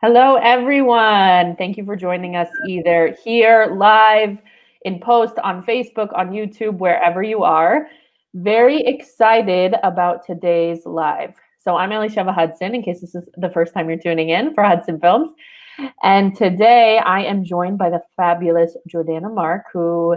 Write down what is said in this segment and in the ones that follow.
Hello, everyone. Thank you for joining us either here live, in post, on Facebook, on YouTube, wherever you are. Very excited about today's live. So I'm Elisheva Hudson, in case this is the first time you're tuning in for Hudson Films. And today I am joined by the fabulous Jordana Mark, who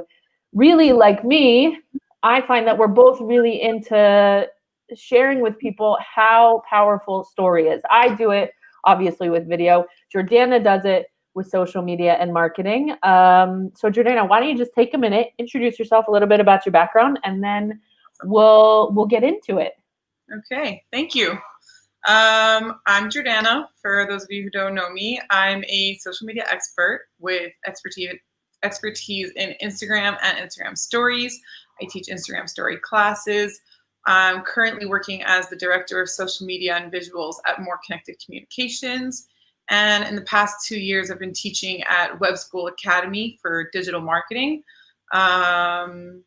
really, like me, I find that we're both really into sharing with people how powerful story is. I do it obviously with video. Jordana does it with social media and marketing. So Jordana, why don't you just take a minute, introduce yourself a little bit about your background, and then we'll get into it. Okay, thank you. I'm Jordana. For those of you who don't know me, I'm a social media expert with expertise in Instagram and Instagram stories. I teach Instagram story classes. I'm currently working as the director of social media and visuals at More Connected Communications. And in the past 2 years, I've been teaching at Web School Academy for digital marketing. And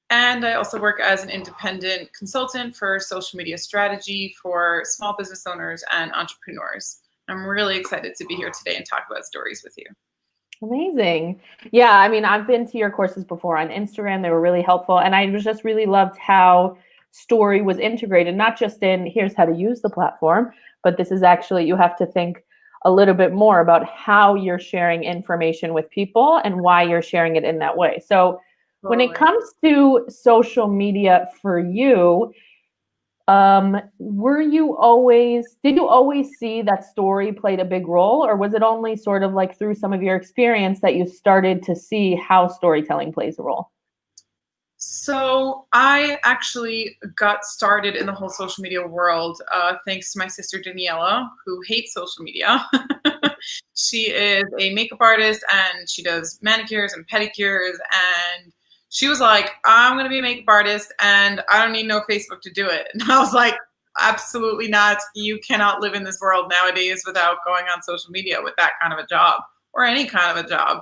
I also work as an independent consultant for social media strategy for small business owners and entrepreneurs. I'm really excited to be here today and talk about stories with you. Amazing. Yeah, I mean, I've been to your courses before on Instagram. They were really helpful. And I just really loved how story was integrated, not just in here's how to use the platform, but this is actually, you have to think a little bit more about how you're sharing information with people and why you're sharing it in that way. So when it comes to social media for you, did you always see that story played a big role, or was it only sort of like through some of your experience that you started to see how storytelling plays a role? So I actually got started in the whole social media world thanks to my sister Daniela, who hates social media. She is a makeup artist and she does manicures and pedicures, and she was like, I'm going to be a makeup artist and I don't need no Facebook to do it. And I was like, absolutely not. You cannot live in this world nowadays without going on social media with that kind of a job or any kind of a job,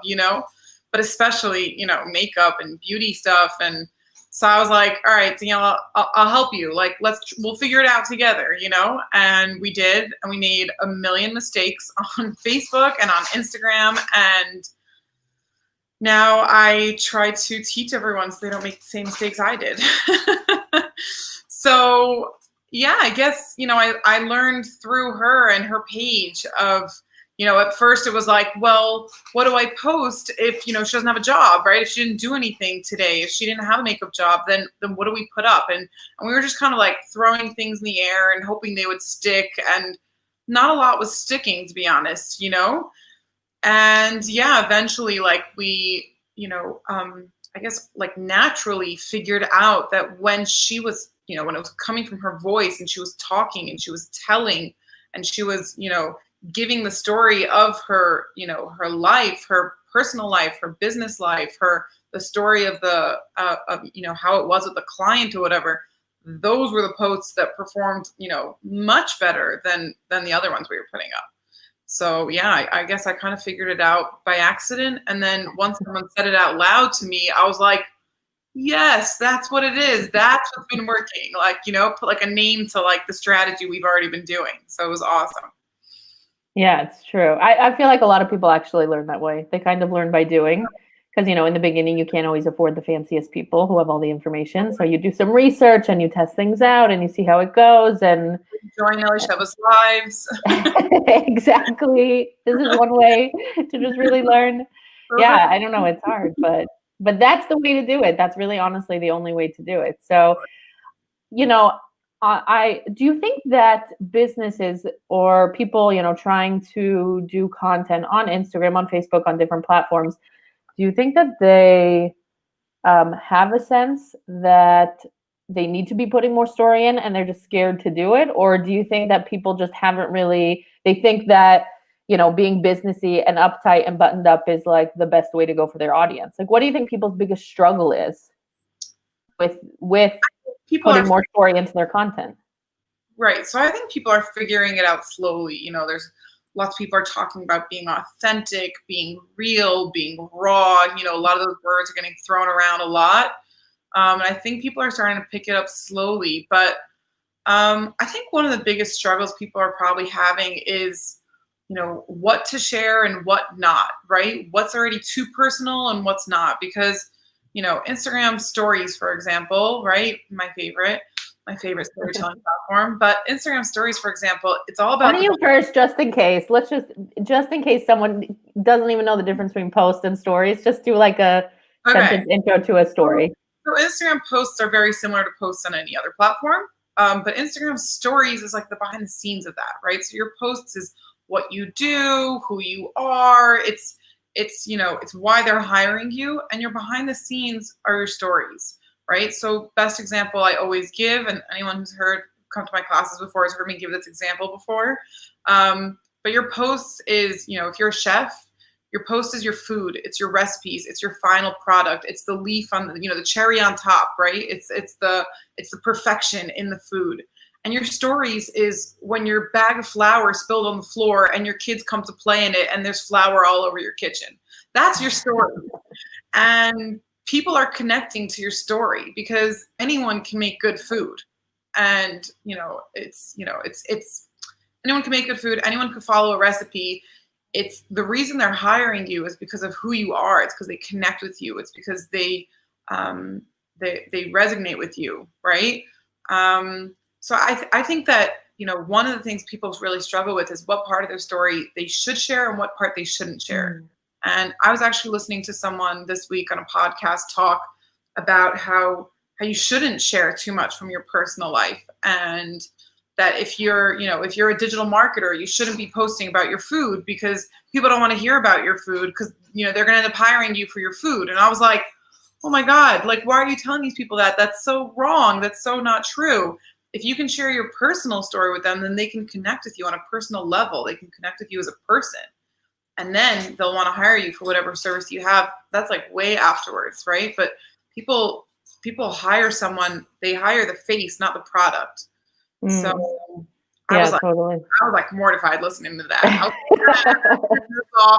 but especially, makeup and beauty stuff. And so I was like, all right, Daniela, I'll help you. Like, we'll figure it out together, And we did, and we made a million mistakes on Facebook and on Instagram. And now I try to teach everyone so they don't make the same mistakes I did. So yeah, I guess, I learned through her and her page of, at first it was like, well, what do I post if, she doesn't have a job, right? If she didn't do anything today, if she didn't have a makeup job, then what do we put up? And we were just kind of like throwing things in the air and hoping they would stick. And not a lot was sticking, to be honest, And yeah, eventually, like we, I guess like naturally figured out that when she was, when it was coming from her voice and she was talking and she was telling and she was, giving the story of her, her life, her personal life, her business life, the story of how it was with the client or whatever. Those were the posts that performed, much better than the other ones we were putting up. So yeah, I guess I kind of figured it out by accident. And then once someone said it out loud to me, I was like, yes, that's what it is. That's what's been working. Like, put like a name to like the strategy we've already been doing. So it was awesome. Yeah, it's true. I feel like a lot of people actually learn that way. They kind of learn by doing, because, in the beginning, you can't always afford the fanciest people who have all the information. So you do some research and you test things out and you see how it goes. And join Elisheva's lives. Exactly. This is one way to just really learn. Yeah, I don't know. It's hard, but that's the way to do it. That's really honestly the only way to do it. So, I do you think that businesses or people, trying to do content on Instagram, on Facebook, on different platforms, do you think that they have a sense that they need to be putting more story in and they're just scared to do it? Or do you think that people just haven't really, they think that, being businessy and uptight and buttoned up is like the best way to go for their audience? Like, what do you think people's biggest struggle is with people putting more story into their content? Right. So I think people are figuring it out slowly. There's lots of people are talking about being authentic, being real, being raw. A lot of those words are getting thrown around a lot. And I think people are starting to pick it up slowly. But I think one of the biggest struggles people are probably having is what to share and what not, right? What's already too personal and what's not, because Instagram stories, for example, right? My favorite storytelling platform. But Instagram stories, for example, it's all Why about don't you first, just in case, just in case someone doesn't even know the difference between posts and stories, just do like a sentence intro to a story. So Instagram posts are very similar to posts on any other platform. But Instagram stories is like the behind the scenes of that, right? So your posts is what you do, who you are. It's why they're hiring you, and your behind the scenes are your stories, right? So best example I always give, and anyone who's come to my classes before has heard me give this example before. But your posts is, if you're a chef, your post is your food, it's your recipes, it's your final product, it's the leaf on the cherry on top, right? It's the perfection in the food. And your stories is when your bag of flour spilled on the floor and your kids come to play in it and there's flour all over your kitchen. That's your story. And people are connecting to your story because anyone can make good food. And it's anyone can make good food, anyone can follow a recipe. It's the reason they're hiring you is because of who you are. It's because they connect with you. It's because they resonate with you, right? So I think that one of the things people really struggle with is what part of their story they should share and what part they shouldn't share. And I was actually listening to someone this week on a podcast talk about how you shouldn't share too much from your personal life, and that if you're a digital marketer, you shouldn't be posting about your food because people don't want to hear about your food because they're going to end up hiring you for your food. And I was like, oh my God, like, why are you telling these people that? That's so wrong. That's so not true. If you can share your personal story with them, then they can connect with you on a personal level. They can connect with you as a person. And then they'll want to hire you for whatever service you have. That's like way afterwards, right? But people hire someone, they hire the face, not the product. So I was like mortified listening to that. I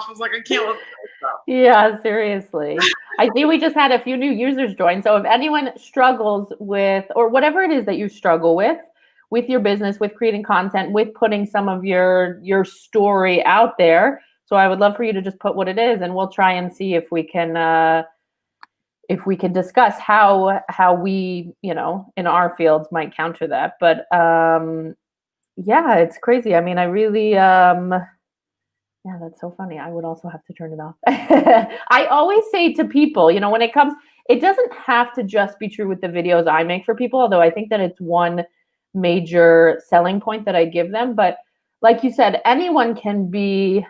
was like, I can't listen to this stuff. Yeah, seriously. I see we just had a few new users join. So if anyone struggles with, or whatever it is that you struggle with your business, with creating content, with putting some of your story out there, so I would love for you to just put what it is, and we'll try and see if we can discuss how we, in our fields might counter that. But yeah, it's crazy. I mean, I really, yeah, that's so funny. I would also have to turn it off. I always say to people, when it comes, it doesn't have to just be true with the videos I make for people, although I think that it's one major selling point that I give them. But like you said, anyone can be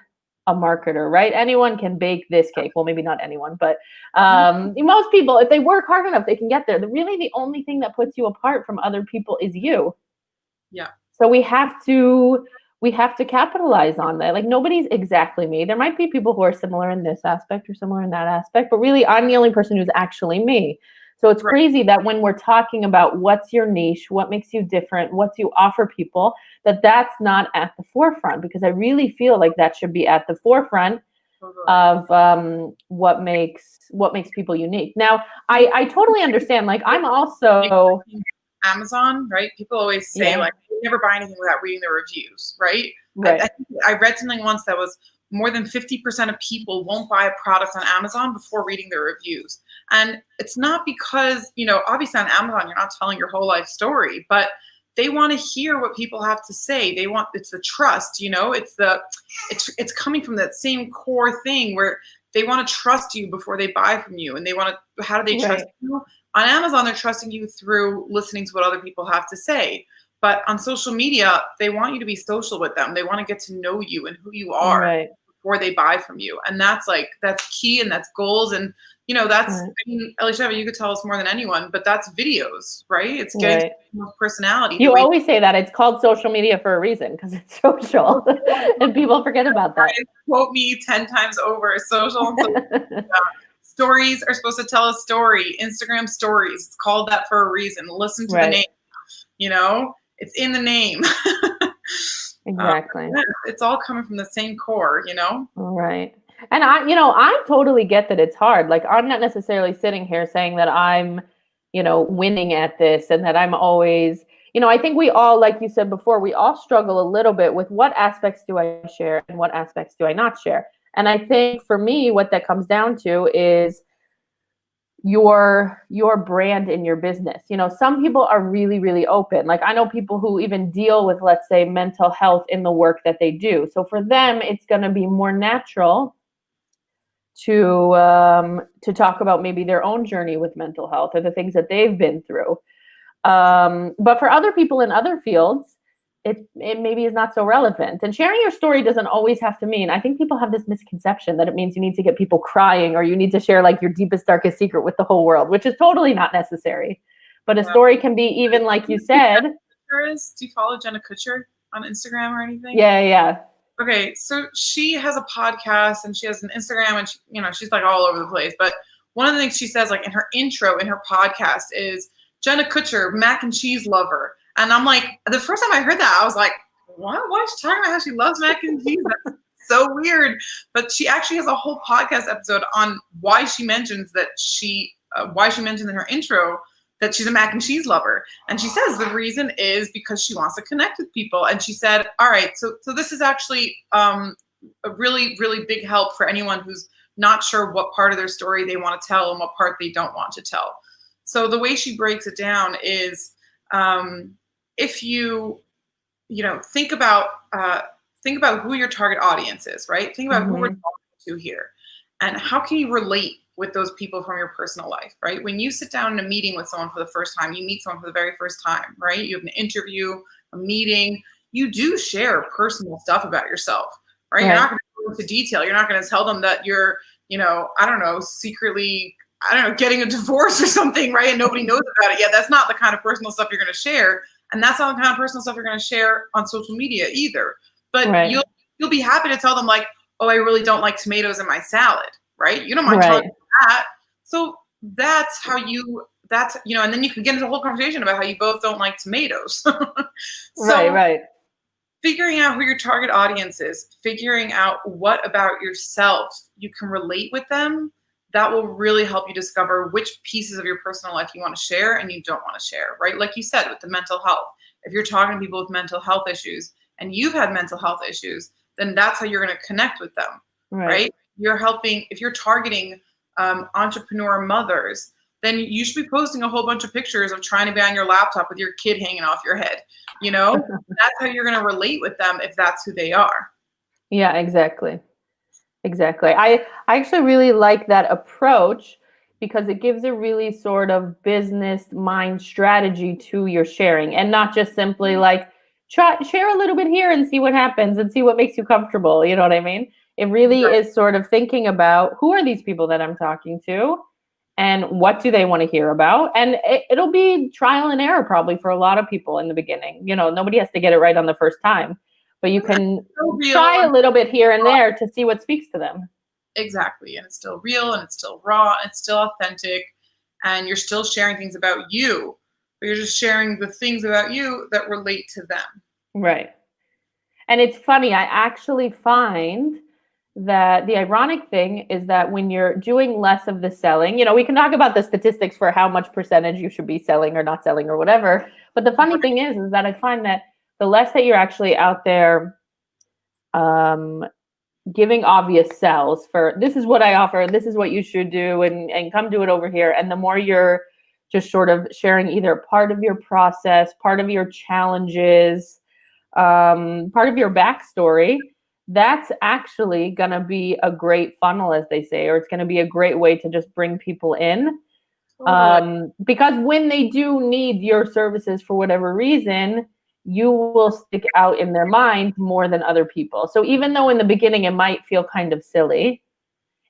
a marketer, right? Anyone can bake this cake. Well, maybe not anyone, but most people, if they work hard enough, they can get there. Really, the only thing that puts you apart from other people is you. Yeah. So we have to capitalize on that. Like, nobody's exactly me. There might be people who are similar in this aspect or similar in that aspect, but really I'm the only person who's actually me. So it's crazy that when we're talking about what's your niche, what makes you different, what do you offer people, that's not at the forefront, because I really feel like that should be at the forefront of what makes people unique. Now, I totally understand. Like, I'm also Amazon, right? People always say like, you never buy anything without reading the reviews, right? Right. I read something once that was more than 50% of people won't buy a product on Amazon before reading the reviews. And it's not because, obviously on Amazon, you're not telling your whole life story, but they want to hear what people have to say. It's the trust, it's coming from that same core thing where they want to trust you before they buy from you. And how do they trust you? On Amazon, they're trusting you through listening to what other people have to say. But on social media, they want you to be social with them. They want to get to know you and who you are before they buy from you. And that's key, and that's goals. And, that's, I mean, Elisheva, you could tell us more than anyone, but that's videos, right? It's getting personality. You always say that it's called social media for a reason, because it's social, and people forget about that. Quote me 10 times over. Social stories are supposed to tell a story. Instagram stories, it's called that for a reason. Listen to the name, it's in the name. Exactly. It's all coming from the same core, Right. And I totally get that it's hard. Like, I'm not necessarily sitting here saying that I'm, winning at this and that I'm always, I think we all, like you said before, we all struggle a little bit with what aspects do I share and what aspects do I not share. And I think for me, what that comes down to is your brand in your business. Some people are really, really open. Like I know people who even deal with, let's say, mental health in the work that they do. So for them, it's going to be more natural to talk about maybe their own journey with mental health or the things that they've been through. But for other people in other fields, it maybe is not so relevant. And sharing your story doesn't always have to mean, I think people have this misconception that it means you need to get people crying or you need to share like your deepest, darkest secret with the whole world, which is totally not necessary. But a story can be, even like you said. Do you follow Jenna Kutcher on Instagram or anything? Yeah. Okay, so she has a podcast and she has an Instagram and she's like all over the place. But one of the things she says, like in her intro in her podcast, is Jenna Kutcher, mac and cheese lover. And I'm like, the first time I heard that, I was like, what? Why is she talking about how she loves mac and cheese? That's so weird. But she actually has a whole podcast episode on why she mentions that why she mentioned in her intro that she's a mac and cheese lover. And she says the reason is because she wants to connect with people. And she said, all right, so this is actually a really, really big help for anyone who's not sure what part of their story they want to tell and what part they don't want to tell. So the way she breaks it down is, if you think about who your target audience is, right? Think about who we're talking to here, and how can you relate with those people from your personal life, right? When you sit down in a meeting with someone for the first time, you meet someone for the very first time, right? You have an interview, a meeting. You do share personal stuff about yourself, right? You're not going to go into detail. You're not going to tell them that you're, secretly, getting a divorce or something, right? And nobody knows about it yet. That's not the kind of personal stuff you're going to share. And that's not the kind of personal stuff you're going to share on social media either. But you'll be happy to tell them like, oh, I really don't like tomatoes in my salad, right? You don't mind talking about that. So that's how and then you can get into a whole conversation about how you both don't like tomatoes. Right. Figuring out who your target audience is, figuring out what about yourself you can relate with them, that will really help you discover which pieces of your personal life you want to share and you don't want to share, right? Like you said, with the mental health. If you're talking to people with mental health issues and you've had mental health issues, then that's how you're going to connect with them, right? If you're targeting entrepreneur mothers, then you should be posting a whole bunch of pictures of trying to be on your laptop with your kid hanging off your head. That's how you're going to relate with them if that's who they are. Yeah, exactly. I actually really like that approach because it gives a really sort of business mind strategy to your sharing, and not just simply like share a little bit here and see what happens and see what makes you comfortable. You know what I mean? It really is sort of thinking about who are these people that I'm talking to and what do they want to hear about? And it'll be trial and error probably for a lot of people in the beginning. Nobody has to get it right on the first time. But you can try a little bit here and there to see what speaks to them. Exactly. And it's still real and it's still raw and it's still authentic. And you're still sharing things about you, but you're just sharing the things about you that relate to them. Right. And it's funny. I actually find that the ironic thing is that when you're doing less of the selling, we can talk about the statistics for how much percentage you should be selling or not selling or whatever. But the funny thing is that I find that the less that you're actually out there giving obvious sells for this is what I offer, this is what you should do, and come do it over here. And the more you're just sort of sharing either part of your process, part of your challenges, part of your backstory, that's actually going to be a great funnel, as they say, or it's going to be a great way to just bring people in. Because when they do need your services for whatever reason, you will stick out in their mind more than other people. So even though in the beginning it might feel kind of silly,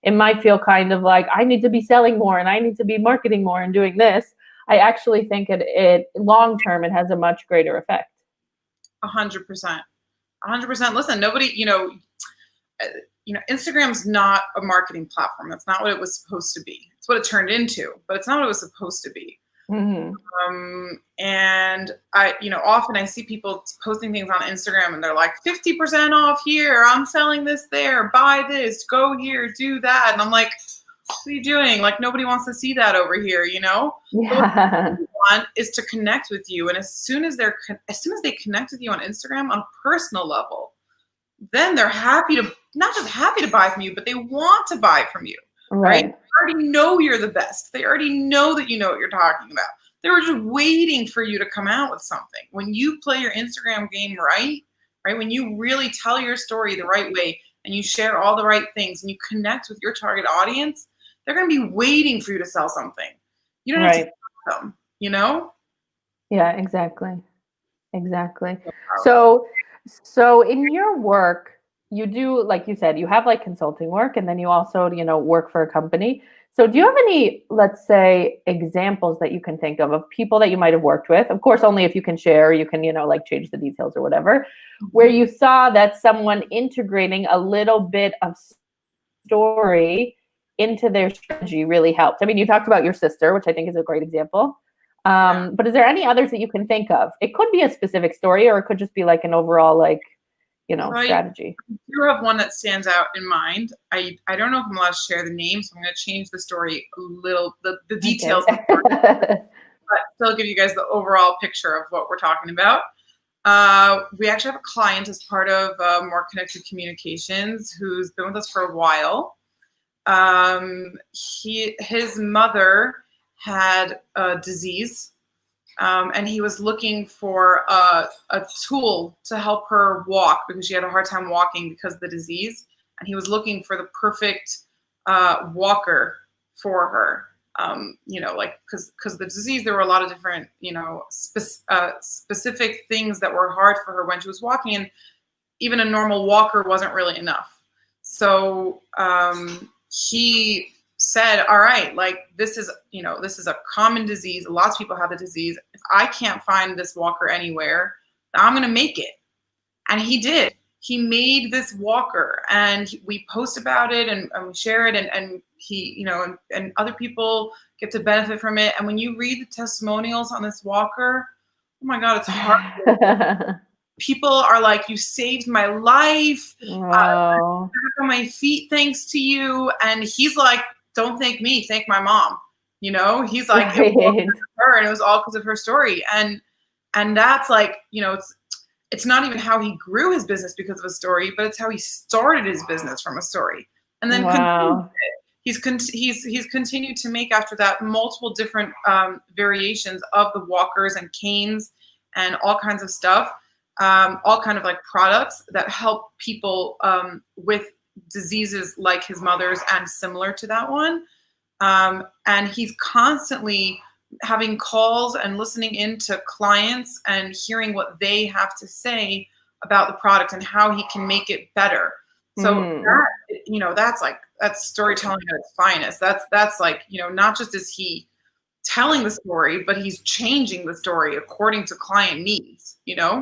it might feel kind of like I need to be selling more and I need to be marketing more and doing this, I actually think it long term it has a much greater effect. 100%. Listen, nobody, Instagram's not a marketing platform. That's not what it was supposed to be. It's what it turned into, but it's not what it was supposed to be. Mm-hmm. And I, often I see people posting things on Instagram and they're like 50% off here. I'm selling this there. Buy this, go here, do that. And I'm like, what are you doing? Like, nobody wants to see that over here, you know? Yeah. What they want is to connect with you. And as soon as they connect with you on Instagram on a personal level, then they're happy to, not just happy to buy from you, but they want to buy from you, right? Right. They already know you're the best. They already know that you know what you're talking about. They were just waiting for you to come out with something. When you play your Instagram game right, when you really tell your story the right way and you share all the right things and you connect with your target audience, they're going to be waiting for you to sell something. You don't have to Right. tell them, you know? Yeah, exactly. Exactly. So in your work, you do, like you said, you have like consulting work and then you also, work for a company. So do you have any, let's say, examples that you can think of people that you might have worked with? Of course, only if you can share, you can, like change the details or whatever, where you saw that someone integrating a little bit of story into their strategy really helped. I mean, you talked about your sister, which I think is a great example. But is there any others that you can think of? It could be a specific story, or it could just be like an overall, like, strategy. I do have one that stands out in mind. I don't know if I'm allowed to share the name, so I'm going to change the story a little, the details, Okay. but still give you guys the overall picture of what we're talking about. We actually have a client as part of More Connected Communications who's been with us for a while. His mother had a disease, and he was looking for a tool to help her walk because she had a hard time walking because of the disease. And he was looking for the perfect walker for her. Because the disease, there were a lot of different, specific things that were hard for her when she was walking, and even a normal walker wasn't really enough. So he said, all right, like this is a common disease. Lots of people have the disease. If I can't find this walker anywhere, I'm going to make it. And he did. He made this walker, and we post about it and we share it, and he, and other people get to benefit from it. And when you read the testimonials on this walker, oh my God, it's hard. People are like, you saved my life. Wow. I'm back on my feet thanks to you. And he's like, don't thank me, thank my mom. He's like, Right. it was all because of her, and it was all because of her story. And that's like, it's not even how he grew his business because of a story, but it's how he started his business from a story. And then wow. he's continued to make after that multiple different variations of the walkers and canes and all kinds of stuff, all kind of like products that help people with diseases like his mother's and similar to that one. And he's constantly having calls and listening into clients and hearing what they have to say about the product and how he can make it better. So that's storytelling at its finest. That's like, not just is he telling the story, but he's changing the story according to client needs,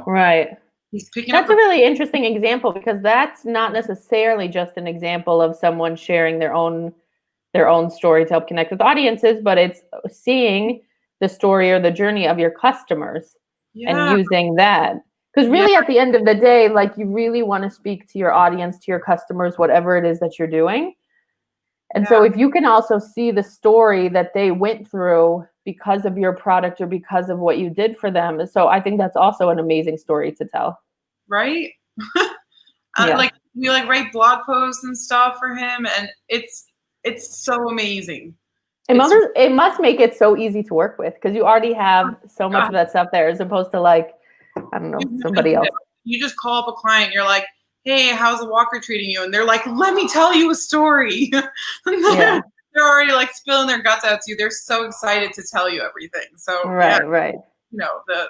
Right. He's picking That's up a really interesting example, because that's not necessarily just an example of someone sharing their own story to help connect with audiences, but it's seeing the story or the journey of your customers and using that. Because really at the end of the day, like, you really want to speak to your audience, to your customers, whatever it is that you're doing. And so if you can also see the story that they went through because of your product or because of what you did for them. So I think that's also an amazing story to tell. Right? Like, we write blog posts and stuff for him, and it's so amazing. It must make it so easy to work with, because you already have so much of that stuff there, as opposed to, like, I don't know, somebody else. You just call up a client, you're like, hey, how's the walker treating you? And they're like, let me tell you a story. They're already like spilling their guts out to you. They're so excited to tell you everything. So right. The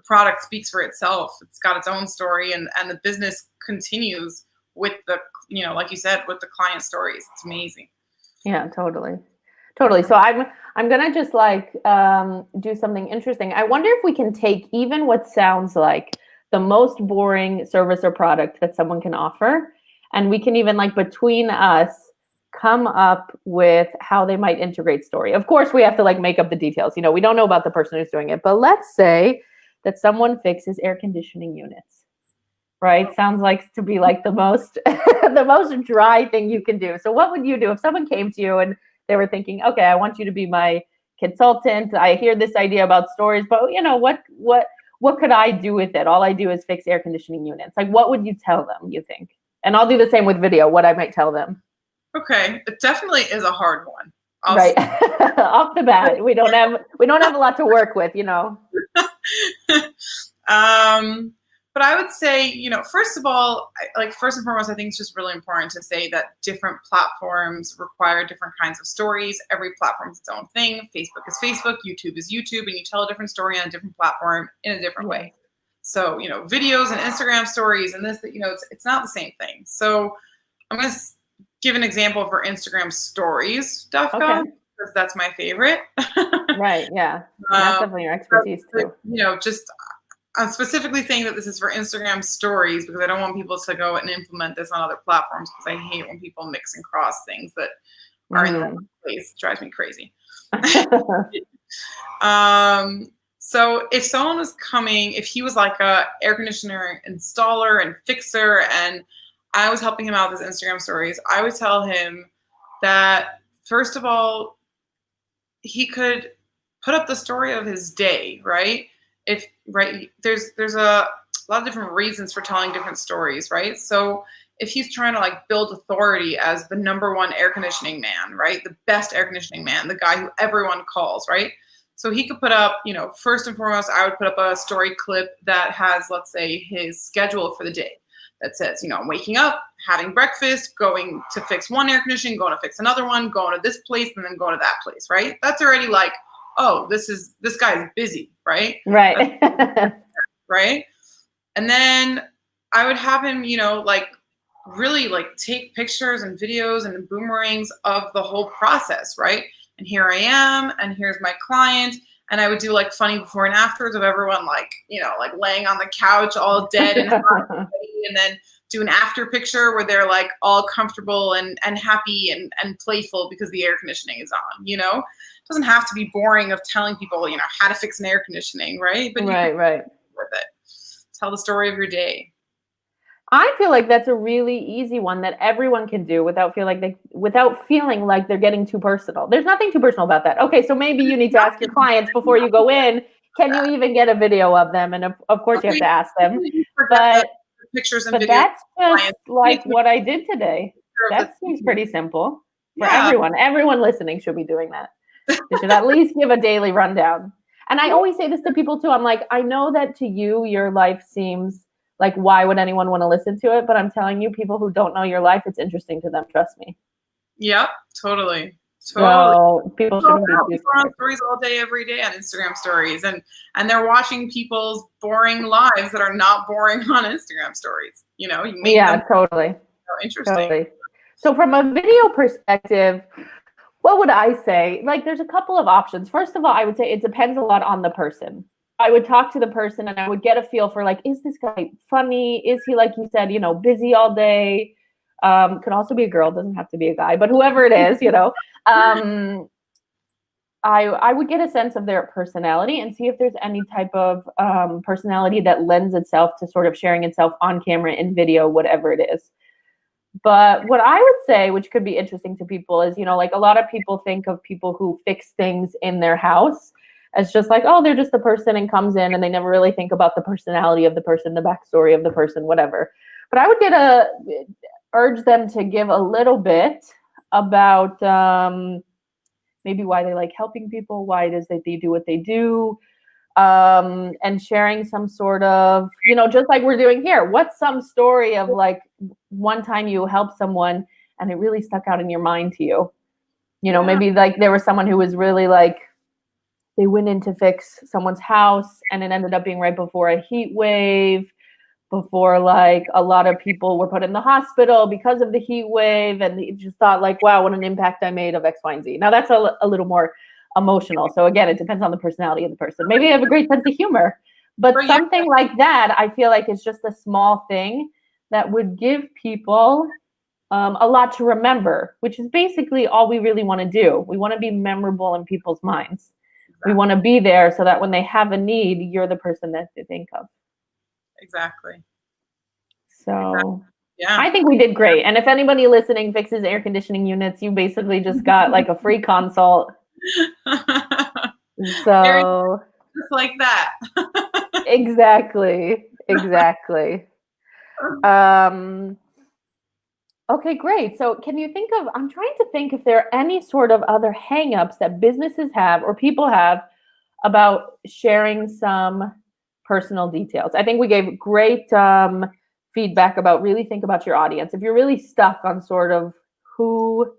product speaks for itself. It's got its own story, and the business continues with the, like you said, with the client stories. It's amazing. Yeah, totally. So I'm gonna just like do something interesting. I wonder if we can take even what sounds like the most boring service or product that someone can offer, and we can even, like, between us, come up with how they might integrate story. Of course, we have to, like, make up the details. We don't know about the person who's doing it, but let's say that someone fixes air conditioning units, right? Sounds like to be like the most the most dry thing you can do. So what would you do if someone came to you and They were thinking, okay, I want you to be my consultant. I hear this idea about stories, but what could I do with it? All I do is fix air conditioning units. Like, what would you tell them, you think? And I'll do the same with video, what I might tell them. Okay, it definitely is a hard one. Right. Off the bat, we don't have a lot to work with, But I would say, first of all, first and foremost, I think it's just really important to say that different platforms require different kinds of stories. Every platform is its own thing. Facebook is Facebook, YouTube is YouTube, and you tell a different story on a different platform in a different way. So, videos and Instagram stories and this, it's not the same thing. So I'm going to give an example for Instagram stories, Dufka, because that's my favorite. Right, yeah. That's definitely your expertise too. I'm specifically saying that this is for Instagram stories because I don't want people to go and implement this on other platforms because I hate when people mix and cross things that are in the wrong place. It drives me crazy. So if someone was coming, if he was like a air conditioner installer and fixer and I was helping him out with his Instagram stories, I would tell him that, first of all, he could put up the story of his day, right? There's a lot of different reasons for telling different stories, right? So if he's trying to build authority as the #1 air conditioning man, right? The best air conditioning man, the guy who everyone calls, right? So he could put up, first and foremost, I would put up a story clip that has, let's say, his schedule for the day. That says, I'm waking up, having breakfast, going to fix one air conditioning, going to fix another one, going to this place, and then going to that place, right? That's already oh, this guy's busy, right? Right. Right. And then I would have him, really take pictures and videos and boomerangs of the whole process, right? And here I am, and here's my client. And I would do funny before and afters of everyone laying on the couch all dead and hot, and then do an after picture where they're all comfortable and happy and playful because the air conditioning is on, It doesn't have to be boring of telling people, how to fix an air conditioning, right? But right. With it. Tell the story of your day. I feel like that's a really easy one that everyone can do without feeling like they're getting too personal. There's nothing too personal about that. Okay, so maybe you need to ask your clients before you go in, can you even get a video of them? And of course you have to ask them. But pictures and videos. That's just what I did today. That seems pretty simple for everyone. Everyone listening should be doing that. They should at least give a daily rundown. And I always say this to people too. I'm I know that to you, your life seems why would anyone want to listen to it? But I'm telling you, people who don't know your life, it's interesting to them. Trust me. Yep, totally. So people shouldn't be people are on stories all day, every day on Instagram stories, and they're watching people's boring lives that are not boring on Instagram stories. You make them totally interesting. Totally. So from a video perspective, what would I say? There's a couple of options. First of all, I would say it depends a lot on the person. I would talk to the person and I would get a feel for is this guy funny? Is he, like you said, busy all day? Could also be a girl, doesn't have to be a guy, but whoever it is, I would get a sense of their personality and see if there's any type of personality that lends itself to sort of sharing itself on camera, in video, whatever it is. But what I would say, which could be interesting to people, is, a lot of people think of people who fix things in their house as just oh, they're just the person and comes in, and they never really think about the personality of the person, the backstory of the person, whatever. But I would urge them to give a little bit about maybe why they like helping people, why it is that they do what they do, and sharing some sort of, just like we're doing here. What's some story of one time you helped someone and it really stuck out in your mind to you? Maybe there was someone who was really they went in to fix someone's house and it ended up being right before a heat wave, before a lot of people were put in the hospital because of the heat wave, and you just thought wow, what an impact I made of X, Y, and Z. Now that's a little more emotional. So again, it depends on the personality of the person. Maybe they have a great sense of humor, but something like that, I feel it's just a small thing that would give people a lot to remember, which is basically all we really want to do. We want to be memorable in people's minds. We want to be there so that when they have a need, you're the person that they think of. Exactly. So Yeah. I think we did great. And if anybody listening fixes air conditioning units, you basically just got like a free consult. So just like that. exactly. Okay, great. So can you think of, I'm trying to think if there are any sort of other hangups that businesses have or people have about sharing some personal details. I think we gave great feedback about really think about your audience. If you're really stuck on sort of who,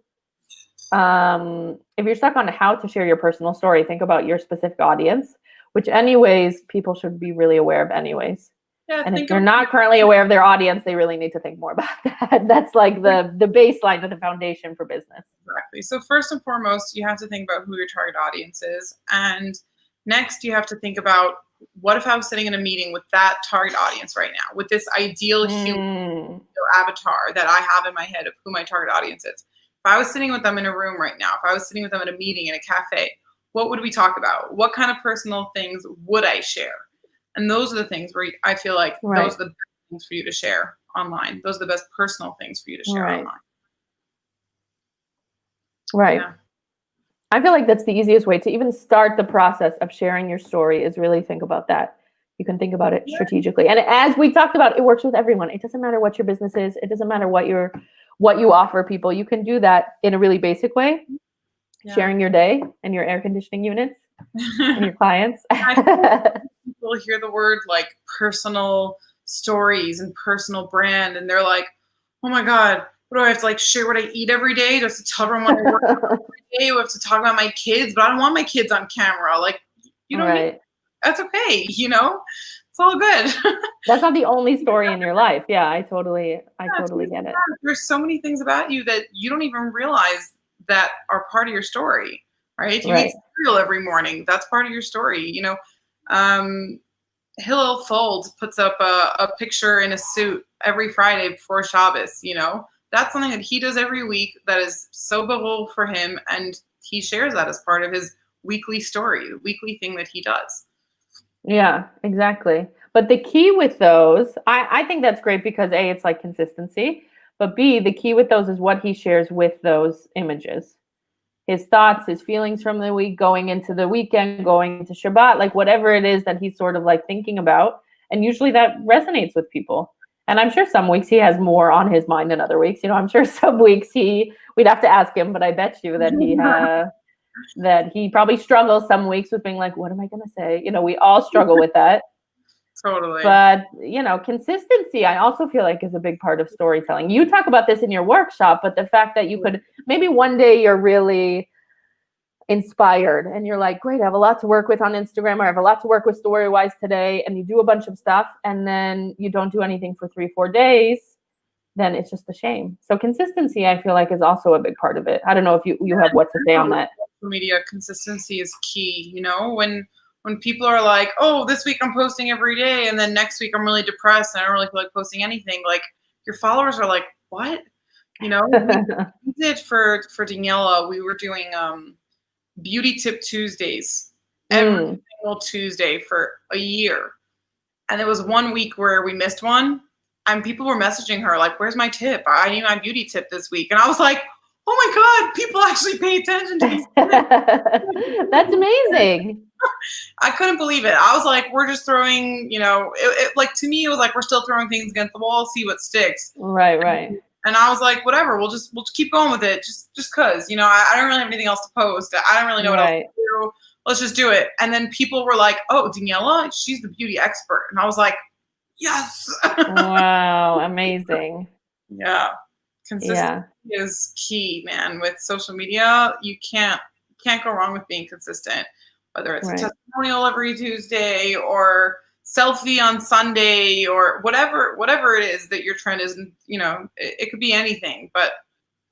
if you're stuck on how to share your personal story, think about your specific audience, which anyways, people should be really aware of anyways. Yeah, And if they're not currently aware of their audience, they really need to think more about that. That's like the baseline of the foundation for business. Exactly. So first and foremost, you have to think about who your target audience is. And next, you have to think about, what if I was sitting in a meeting with that target audience right now, with this ideal human avatar that I have in my head of who my target audience is. If I was sitting with them in a room right now, if I was sitting with them in a meeting in a cafe, what would we talk about? What kind of personal things would I share? And those are the things where I feel like those are the best things for you to share online. Those are the best personal things for you to share online. Right. Yeah. I feel like that's the easiest way to even start the process of sharing your story is really think about that. You can think about it strategically. And as we talked about, it works with everyone. It doesn't matter what your business is. It doesn't matter what you offer people. You can do that in a really basic way, sharing your day and your air conditioning units and your clients. People hear the word like personal stories and personal brand, and they're like, oh my God, what do I have to like share what I eat every day? Do I have to tell everyone what I work every day? Do I have to talk about my kids? But I don't want my kids on camera. Like, you don't need, that's okay, you know? It's all good. That's not the only story in your life. Yeah, I totally get it. There's so many things about you that you don't even realize that are part of your story, right? If you eat cereal every morning, that's part of your story. You know, Hillel Folds puts up a picture in a suit every Friday before Shabbos, you know? That's something that he does every week that is so behold for him, and he shares that as part of his weekly story, the weekly thing that he does. Yeah, exactly. But the key with those, I think that's great because A, it's like consistency, but B, the key with those is what he shares with those images. His thoughts, his feelings from the week, going into the weekend, going into Shabbat, like whatever it is that he's sort of like thinking about. And usually that resonates with people. And I'm sure some weeks he has more on his mind than other weeks. You know, I'm sure some weeks we'd have to ask him, but I bet you that he probably struggles some weeks with being like, what am I going to say? You know, we all struggle with that. Totally. But, you know, consistency, I also feel like is a big part of storytelling. You talk about this in your workshop, but the fact that you could, maybe one day you're really inspired and you're like, great, I have a lot to work with on Instagram, or I have a lot to work with Storywise today, and you do a bunch of stuff and then you don't do anything for 3-4 days, then it's just a shame. So consistency, I feel like, is also a big part of it. I don't know if you have what to say on that. Social media consistency is key. You know, when people are like, oh, this week I'm posting every day, and then next week I'm really depressed and I don't really feel like posting anything, like your followers are like, what? You know, we did for Daniela, we were doing Beauty Tip Tuesdays every single Tuesday for a year. And there was one week where we missed one, and people were messaging her like, where's my tip? I need my beauty tip this week. And I was like, oh my God, people actually pay attention to these tips. That's amazing. I couldn't believe it. I was like, we're just throwing, you know, it like, to me, it was like, we're still throwing things against the wall, see what sticks. Right. And I was like, whatever, we'll just keep going with it. Just cause, you know, I don't really have anything else to post. I don't really know what else to do. Let's just do it. And then people were like, oh, Daniela, she's the beauty expert. And I was like, yes. Wow. Amazing. Yeah. Consistency is key, man. With social media, you can't go wrong with being consistent, whether it's a testimonial every Tuesday or selfie on Sunday or whatever it is that your trend is. You know, it could be anything, but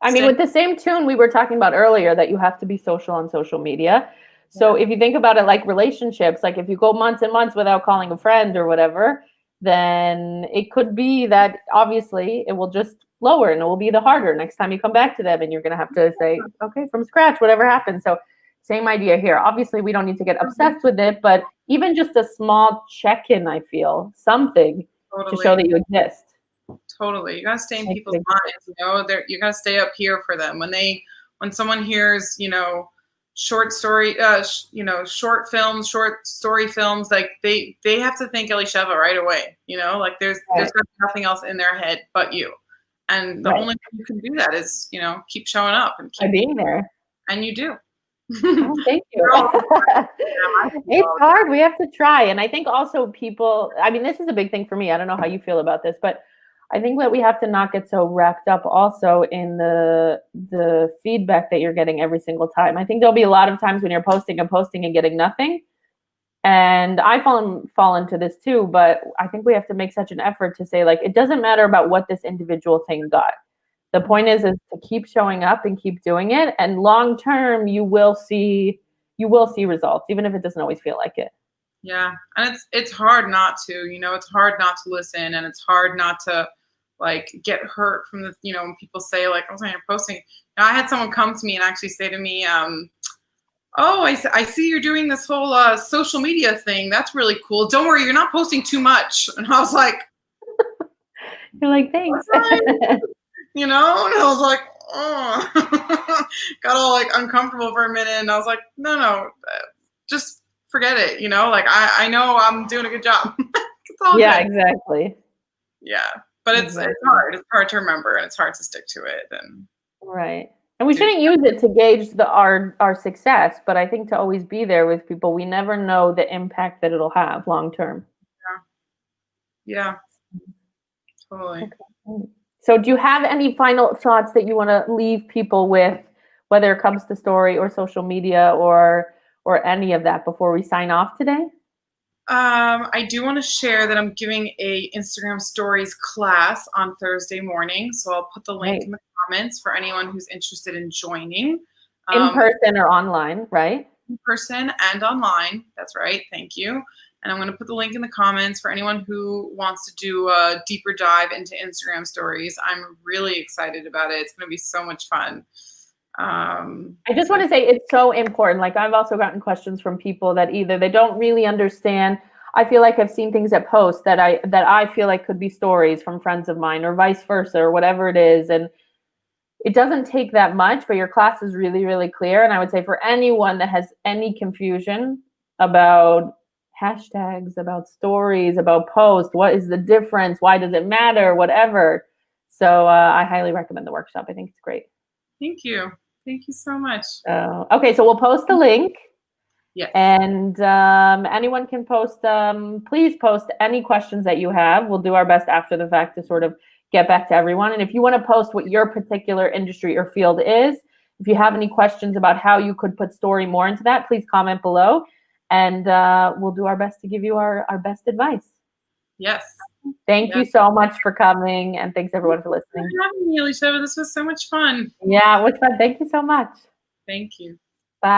I mean, with the same tune we were talking about earlier, that you have to be social on social media. So if you think about it like relationships, like if you go months and months without calling a friend or whatever, then it could be that obviously it will just lower and it will be the harder next time you come back to them, and you're going to have to say, okay, from scratch, whatever happens. So same idea here. Obviously, we don't need to get obsessed with it, but even just a small check-in, I feel, something to show that you exist. Totally. You gotta stay in Makes a people's big minds, you know, you gotta stay up here for them. When someone hears, short story, short films, short story films, like they have to think Elisheva right away, like there's Right, nothing else in their head but you. And the right. only way you can do that is, keep showing up and By being there. and you do. Oh, thank you. You're all- yeah, I think It's all- hard. We have to try. And I think also people, I mean, this is a big thing for me. I don't know how you feel about this, but I think that we have to not get so wrapped up also in the feedback that you're getting every single time. I think there'll be a lot of times when you're posting and getting nothing. And I fall into this too, but I think we have to make such an effort to say, like, it doesn't matter about what this individual thing got. The point is to keep showing up and keep doing it, and long term you will see results, even if it doesn't always feel like it. Yeah, and it's hard not to, it's hard not to listen, and it's hard not to like get hurt from the, when people say like, "Oh, you're posting." I had someone come to me and actually say to me, "Oh, I see you're doing this whole social media thing. That's really cool. Don't worry, you're not posting too much." And I was like, You're like, thanks. and I was like, oh, got all like uncomfortable for a minute, and I was like, no, just forget it. Like I know I'm doing a good job. It's all Yeah, good. exactly. Yeah, but it's Exactly. hard. It's hard to remember, and it's hard to stick to it. And Right. And we do shouldn't use it to gauge our success, but I think to always be there with people, we never know the impact that it'll have long term. yeah, totally. So do you have any final thoughts that you want to leave people with, whether it comes to story or social media or any of that before we sign off today? I do want to share that I'm giving a Instagram stories class on Thursday morning, so I'll put the link Right. in the comments for anyone who's interested in joining. In person or online, right? In person and online. That's right. Thank you. And I'm going to put the link in the comments for anyone who wants to do a deeper dive into Instagram stories. I'm really excited about it. It's going to be so much fun. I just want to say it's so important. Like I've also gotten questions from people that either they don't really understand. I feel like I've seen things at posts that I feel like could be stories from friends of mine or vice versa or whatever it is. And it doesn't take that much, but your class is really, really clear. And I would say for anyone that has any confusion about hashtags, about stories, about posts, what is the difference? Why does it matter? Whatever. So I highly recommend the workshop. I think it's great. Thank you. Thank you so much. Okay, so we'll post the link. Yes. And anyone can post, please post any questions that you have. We'll do our best after the fact to sort of get back to everyone. And if you want to post what your particular industry or field is, if you have any questions about how you could put story more into that, please comment below. And we'll do our best to give you our best advice. Yes. Thank you so much for coming. And thanks everyone for listening. Thanks for having me, Elisheva. This was so much fun. Yeah, it was fun. Thank you so much. Thank you. Bye.